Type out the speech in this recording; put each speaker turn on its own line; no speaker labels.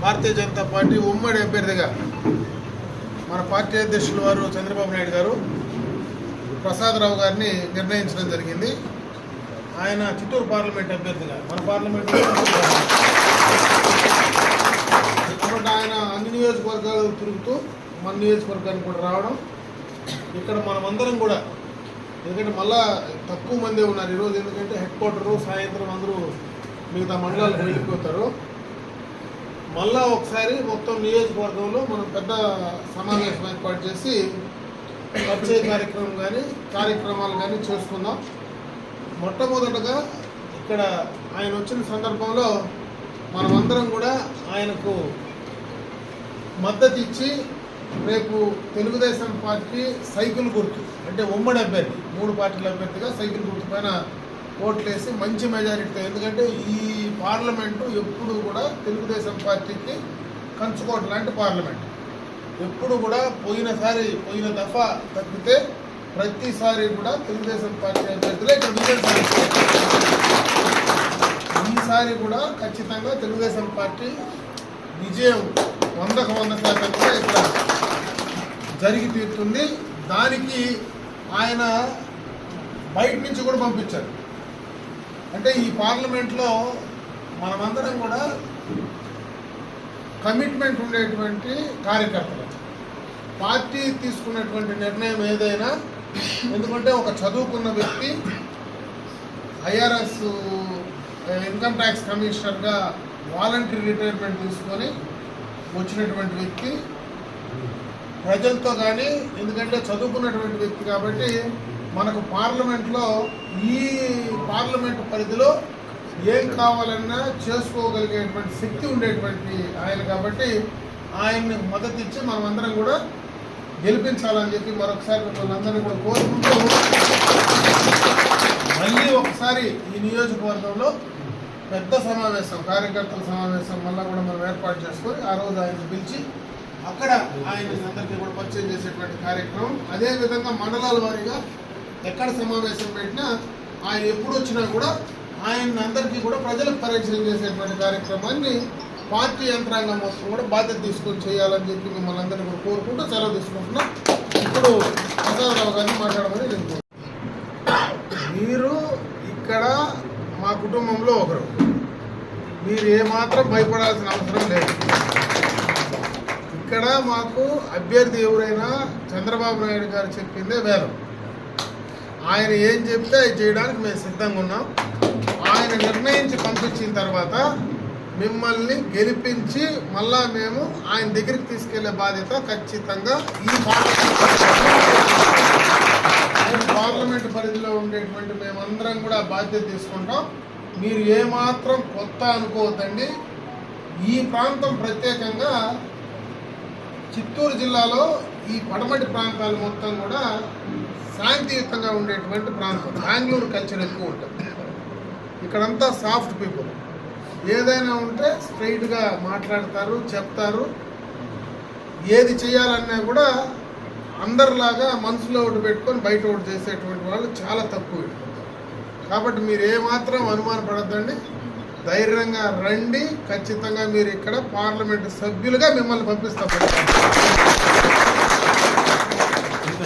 Bharatiya Janata party ఉమ్మడి అభ్యర్థిగా మన పార్టీ అధ్యక్షులు వారు చంద్రబాబు నాయుడు గారు ప్రసాదరావు గారిని నిర్ణయించడం జరిగింది. ఆయన చిత్తూరు పార్లమెంట్ అభ్యర్థిగా మన పార్లమెంట్ కాబట్టి ఆయన అన్ని నియోజకవర్గాలు తిరుగుతూ మన నియోజకవర్గానికి కూడా రావడం, ఇక్కడ మనమందరం కూడా ఎందుకంటే మళ్ళా తక్కువ మందే ఉన్నారు ఈరోజు, ఎందుకంటే హెడ్ క్వార్టరు సాయంత్రం అందరూ మిగతా మండలాలకు వెళ్ళిపోతారు. మళ్ళా ఒకసారి మొత్తం నియోజకవర్గంలో మనం పెద్ద సమావేశం ఏర్పాటు చేసి వచ్చే కార్యక్రమాలు కానీ చేసుకుందాం. మొట్టమొదటగా ఇక్కడ ఆయన వచ్చిన సందర్భంలో మనమందరం కూడా ఆయనకు మద్దతు ఇచ్చి రేపు తెలుగుదేశం పార్టీ సైకిల్ గుర్తు అంటే ఉమ్మడి అభ్యర్థి 3 పార్టీల అభ్యర్థిగా సైకిల్ గుర్తు పైన ఓట్లేసి మంచి మెజారిటీతో, ఎందుకంటే ఈ పార్లమెంటు ఎప్పుడు కూడా తెలుగుదేశం పార్టీకి కంచుకోట లాంటి పార్లమెంట్. ఎప్పుడు కూడా పోయిన దఫా తప్పితే ప్రతిసారి కూడా తెలుగుదేశం పార్టీ అభ్యర్థులే ఇక్కడ విజయం సాధిస్తారు. ఈసారి కూడా ఖచ్చితంగా తెలుగుదేశం పార్టీ విజయం 100% కూడా ఇక్కడ జరిగి తీరుతుంది. దానికి ఆయన బయట నుంచి కూడా పంపించారు. అంటే ఈ పార్లమెంట్లో మనమందరం కూడా కమిట్మెంట్ ఉండేటువంటి కార్యకర్తలు, పార్టీ తీసుకున్నటువంటి నిర్ణయం ఏదైనా, ఎందుకంటే ఒక చదువుకున్న వ్యక్తి ఐఆర్ఎస్ ఇన్కమ్ ట్యాక్స్ కమిషనర్గా వాలంటరీ రిటైర్మెంట్ తీసుకొని వచ్చినటువంటి వ్యక్తి ప్రజలతో కానీ, ఎందుకంటే చదువుకున్నటువంటి వ్యక్తి కాబట్టి మనకు పార్లమెంట్లో ఈ పార్లమెంటు పరిధిలో ఏం కావాలన్నా చేసుకోగలిగేటువంటి శక్తి ఉండేటువంటి ఆయన కాబట్టి ఆయన్ని మద్దతు ఇచ్చి మనమందరం కూడా గెలిపించాలని చెప్పి మరొకసారి మిమ్మల్ని అందరినీ కూడా కోరుకుంటూ మళ్ళీ ఒకసారి ఈ నియోజకవర్గంలో పెద్ద సమావేశం, కార్యకర్తల సమావేశం మళ్ళీ కూడా మనం ఏర్పాటు చేసుకొని ఆ రోజు ఆయన పిలిచి అక్కడ ఆయన అందరికీ కూడా పరిచయం చేసేటువంటి కార్యక్రమం. అదేవిధంగా మండలాల వారీగా ఎక్కడ సమావేశం పెట్టినా ఆయన ఎప్పుడు వచ్చినా కూడా ఆయన అందరికీ కూడా ప్రజలకు పరిచయం చేసేటువంటి కార్యక్రమాన్ని పార్టీ యంత్రాంగం మొత్తం కూడా బాధ్యత తీసుకొని చేయాలని చెప్పి మిమ్మల్ని అందరినీ కూడా కోరుకుంటూ సెలవు తీసుకుంటున్నాం. ఇప్పుడు ప్రసాదరావు గారిని మాట్లాడమని నేను మీరు ఇక్కడ మా కుటుంబంలో ఒకరు, మీరు ఏమాత్రం భయపడాల్సిన అవసరం లేదు. ఇక్కడ మాకు అభ్యర్థి ఎవరైనా చంద్రబాబు నాయుడు గారు చెప్పిందే వేదం. ఆయన ఏం చెప్తే అది చేయడానికి మేము సిద్ధంగా ఉన్నాం. ఆయన నిర్ణయించి పంపించిన తర్వాత మిమ్మల్ని గెలిపించి మళ్ళా మేము ఆయన దగ్గరికి తీసుకెళ్లే బాధ్యత ఖచ్చితంగా ఈ పార్లమెంట్ పరిధిలో ఉండేటువంటి మేమందరం కూడా బాధ్యత తీసుకుంటాం. మీరు ఏమాత్రం కొత్త అనుకోవద్దండి. ఈ ప్రాంతం ప్రత్యేకంగా చిత్తూరు జిల్లాలో ఈ పడమటి ప్రాంతాలు మొత్తం కూడా శాంతియుతంగా ఉండేటువంటి ప్రాంతం. బెంగళూరు కల్చర్ ఎక్కువ ఉంటుంది. ఇక్కడంతా సాఫ్ట్ పీపుల్, ఏదైనా ఉంటే స్ట్రైట్గా మాట్లాడతారు, చెప్తారు. ఏది చేయాలన్నా కూడా అందరిలాగా మనసులో ఒకటి పెట్టుకొని బయట ఒకటి చేసేటువంటి వాళ్ళు చాలా తక్కువ. కాబట్టి మీరు ఏమాత్రం అనుమానపడద్దండి, ధైర్యంగా రండి. ఖచ్చితంగా మీరు ఇక్కడ పార్లమెంటు సభ్యులుగా మిమ్మల్ని పంపిస్తాం.